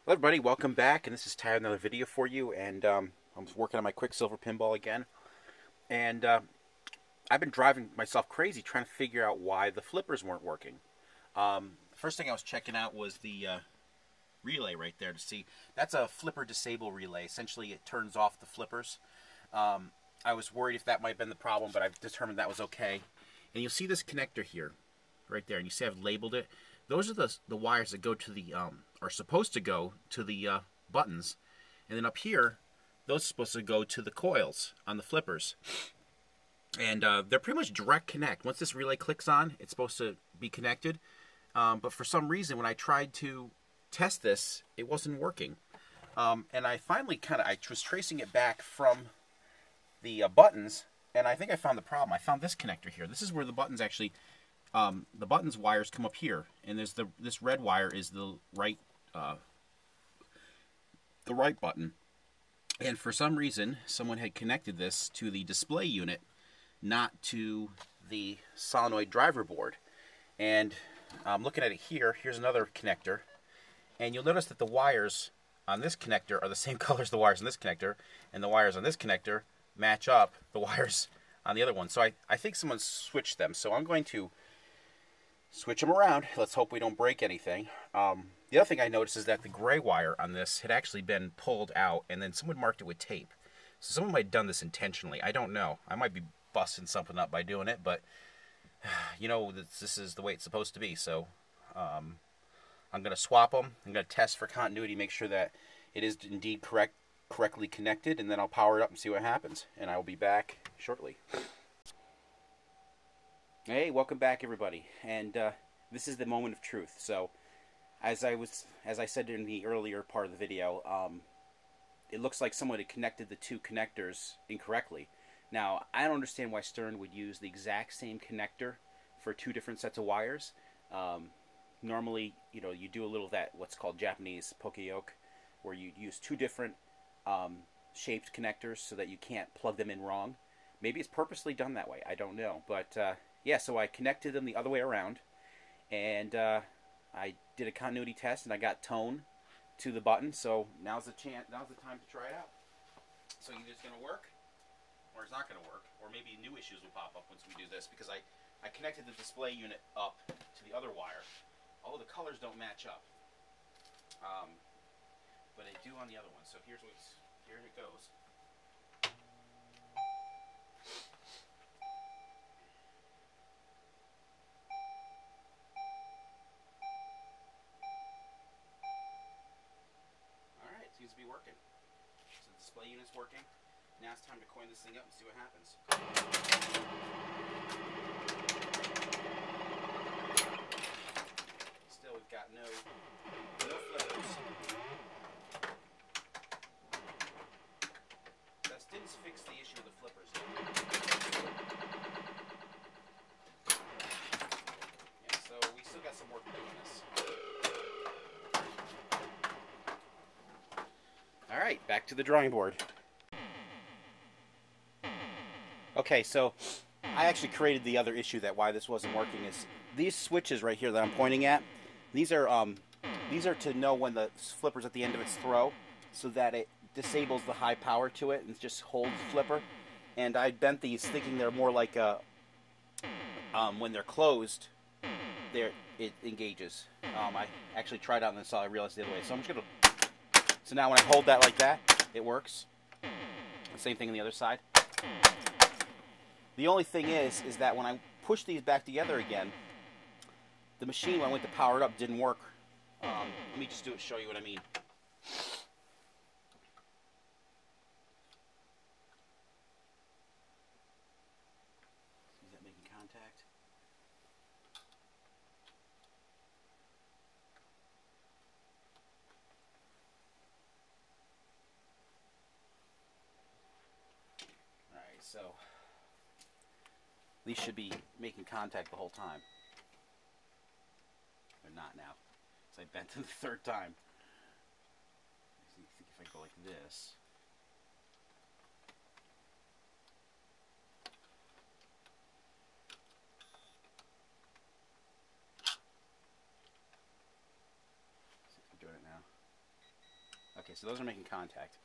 Hello everybody, welcome back, and this is Ty with another video for you, and I'm working on my Quicksilver Pinball again, and I've been driving myself crazy trying to figure out why the flippers weren't working. The first thing I was checking out was the relay right there to see. That's a flipper disable relay. Essentially it turns off the flippers. I was worried if that might have been the problem, but I've determined that was okay. And you'll see this connector here, right there, and you see I've labeled it. Those are the wires that go to the, are supposed to go to the buttons. And then up here, those are supposed to go to the coils on the flippers. And they're pretty much direct connect. Once this relay clicks on, it's supposed to be connected. But for some reason, when I tried to test this, it wasn't working. And I finally I was tracing it back from the buttons, and I think I found the problem. I found this connector here. This is where the buttons actually... the buttons wires come up here, and there's this red wire is the right button. And for some reason, someone had connected this to the display unit, not to the solenoid driver board. And looking at it here, here's another connector, and you'll notice that the wires on this connector are the same color as the wires on this connector, and the wires on this connector match up the wires on the other one. So I think someone switched them. So I'm going to switch them around. Let's hope we don't break anything. The other thing I noticed is that the gray wire on this had actually been pulled out, and then someone marked it with tape. So someone might have done this intentionally. I don't know. I might be busting something up by doing it, but you know, this is the way it's supposed to be. So I'm going to swap them. I'm going to test for continuity, make sure that it is indeed correctly connected, and then I'll power it up and see what happens. And I will be back shortly. Hey, welcome back everybody, and this is the moment of truth. So, as I said in the earlier part of the video, it looks like someone had connected the two connectors incorrectly. Now, I don't understand why Stern would use the exact same connector for two different sets of wires. Normally, you know, you do a little of that, what's called Japanese pokeyoke, where you use two different shaped connectors so that you can't plug them in wrong. Maybe it's purposely done that way. I don't know, but yeah, so I connected them the other way around, and I did a continuity test, and I got tone to the button. So now's the time to try it out. So either it's going to work, or it's not going to work, or maybe new issues will pop up once we do this, because I connected the display unit up to the other wire. Although the colors don't match up, but they do on the other one. So here it goes. Seems to be working. So the display unit's working. Now it's time to coin this thing up and see what happens. Still, we've got no flippers. That didn't fix the issue with the flippers. Yeah, so we still got some work to do on this. Alright, back to the drawing board. Okay, so I actually created the other issue that why this wasn't working is these switches right here that I'm pointing at, these are to know when the flipper's at the end of its throw, so that it disables the high power to it and just holds the flipper. And I bent these thinking they're more like a when they're closed, it engages. I actually tried out and saw I realized the other way. So I'm just gonna. So now when I hold that like that, it works. The same thing on the other side. The only thing is that when I push these back together again, the machine, when I went to power it up, didn't work. Let me just show you what I mean. Is that making contact? So these should be making contact the whole time. They're not now. So I bent them the third time. I think if I go like this. See if I'm doing it now. Okay, so those are making contact.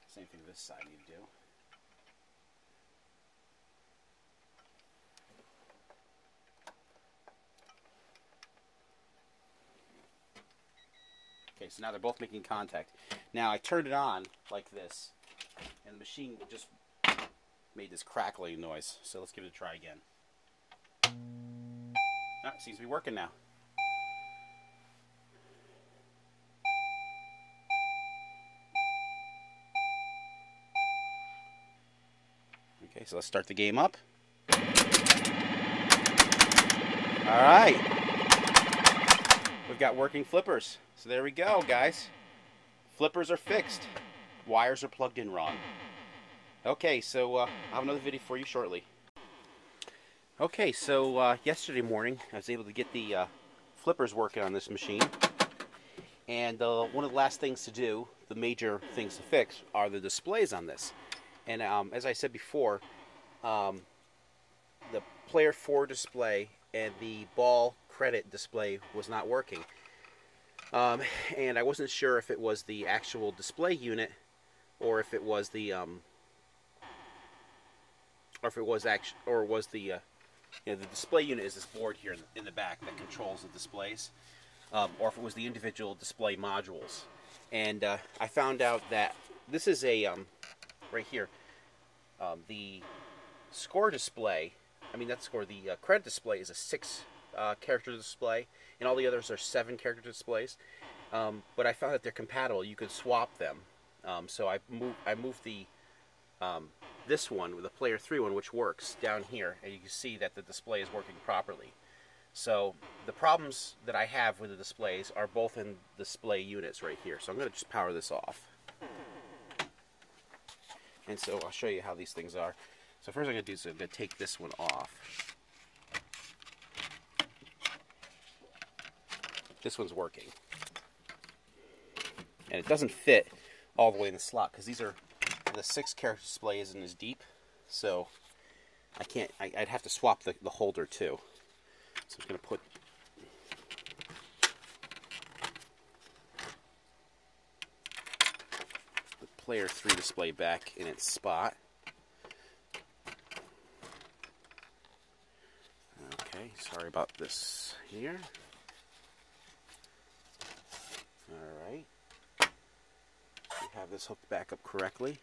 Same thing this side need to do. Okay, so now they're both making contact. Now I turned it on like this, and the machine just made this crackling noise. So let's give it a try again. Oh, it seems to be working now. Okay, so let's start the game up. Alright. We've got working flippers. So there we go, guys. Flippers are fixed. Wires are plugged in wrong. Okay, so I'll have another video for you shortly. Okay, so yesterday morning I was able to get the flippers working on this machine. And one of the last things to do, the major things to fix, are the displays on this. And as I said before, the player 4 display and the ball credit display was not working. And I wasn't sure if it was the actual display unit or if it was the the display unit is this board here in the back that controls the displays, or if it was the individual display modules. And I found out that this is a right here, the score display. I mean, not score. The credit display is a 6 character display, and all the others are 7 character displays. But I found that they're compatible. You could swap them. So I moved the this one with the player 3 one, which works down here, and you can see that the display is working properly. So the problems that I have with the displays are both in display units right here. So I'm going to just power this off. And so I'll show you how these things are. So first I'm going to do is I'm going to take this one off. This one's working. And it doesn't fit all the way in the slot because these are, the 6 character display isn't as deep. So I can't, I'd have to swap the holder too. So I'm going to put the player 3 display back in its spot. Okay, sorry about this here. Alright. We have this hooked back up correctly.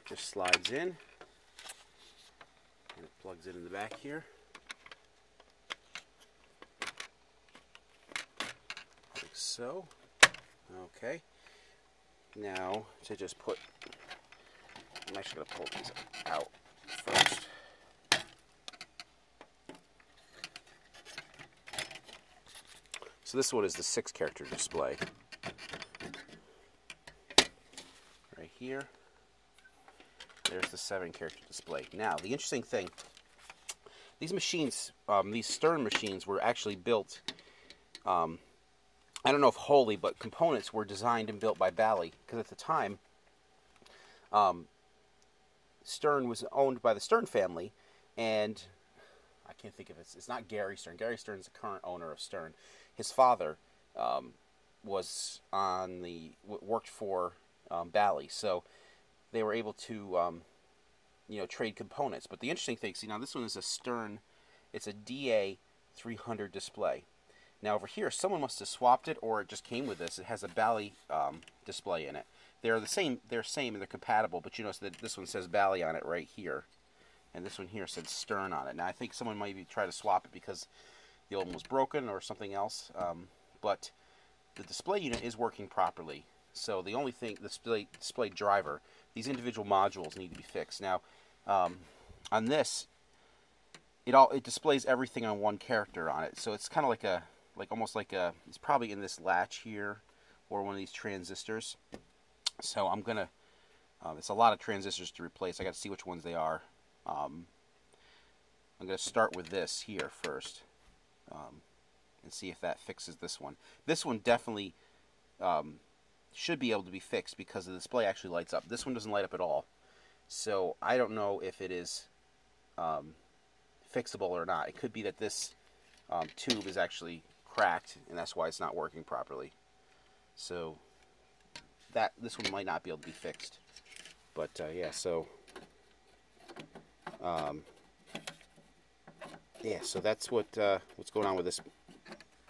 Just slides in, and it plugs in the back here. Like so. Okay. Now to just put, I'm actually going to pull these out first. So this one is the 6 character display. Right here. There's the 7 character display. Now, the interesting thing, these machines, these Stern machines were actually built, I don't know if wholly, but components were designed and built by Bally. Because at the time, Stern was owned by the Stern family, and I can't think of it. It's not Gary Stern. Gary Stern is the current owner of Stern. His father was on worked for Bally, so they were able to, trade components. But the interesting thing, see, now this one is a Stern, it's a DA 300 display. Now over here, someone must have swapped it, or it just came with this. It has a Bally display in it. They're the same. They're same, and they're compatible. But you notice that this one says Bally on it right here, and this one here said Stern on it. Now I think someone might be trying to swap it because the old one was broken or something else. But the display unit is working properly. So the only thing, the display driver, these individual modules need to be fixed. Now, on this, it displays everything on one character on it. So it's kind of like it's probably in this latch here, or one of these transistors. So I'm gonna, it's a lot of transistors to replace. I got to see which ones they are. I'm gonna start with this here first, and see if that fixes this one. This one definitely should be able to be fixed because the display actually lights up. This one doesn't light up at all. So I don't know if it is fixable or not. It could be that this tube is actually cracked, and that's why it's not working properly. So this one might not be able to be fixed. But yeah, so yeah, so that's what's going on with this.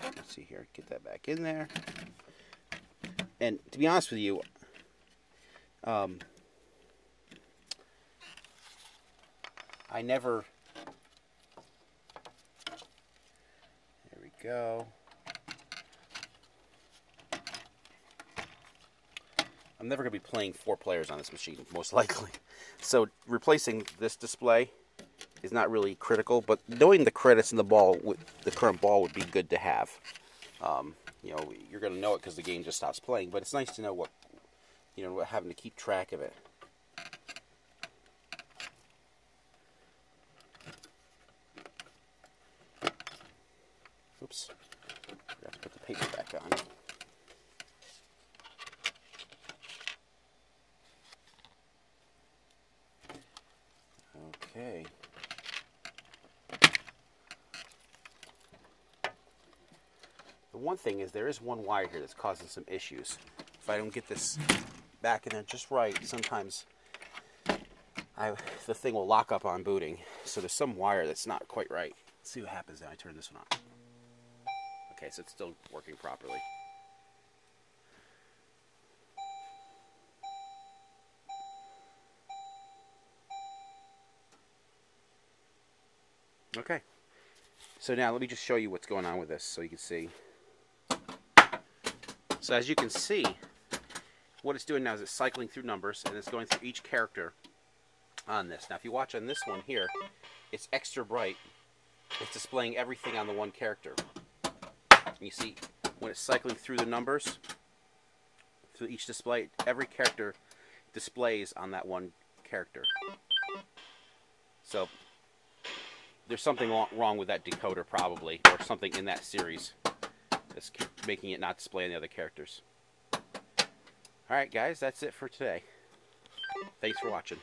Let's see here, get that back in there. And to be honest with you, I never. There we go. I'm never going to be playing 4 players on this machine, most likely. So replacing this display is not really critical, but knowing the credits in the ball, the current ball, would be good to have. You know, you're going to know it because the game just stops playing, but it's nice to know what, you know, having to keep track of it. Oops, forgot to put the paper back on. Okay. The one thing is there is one wire here that's causing some issues. If I don't get this back in there just right, sometimes the thing will lock up on booting. So there's some wire that's not quite right. Let's see what happens now I turn this one on. Okay, so it's still working properly. Okay, so now let me just show you what's going on with this so you can see. So as you can see, what it's doing now is it's cycling through numbers, and it's going through each character on this. Now if you watch on this one here, it's extra bright. It's displaying everything on the one character. And you see, when it's cycling through the numbers, through each display, every character displays on that one character. So there's something wrong with that decoder probably, or something in that series that's making it not display on the other characters. Alright guys, that's it for today. Thanks for watching.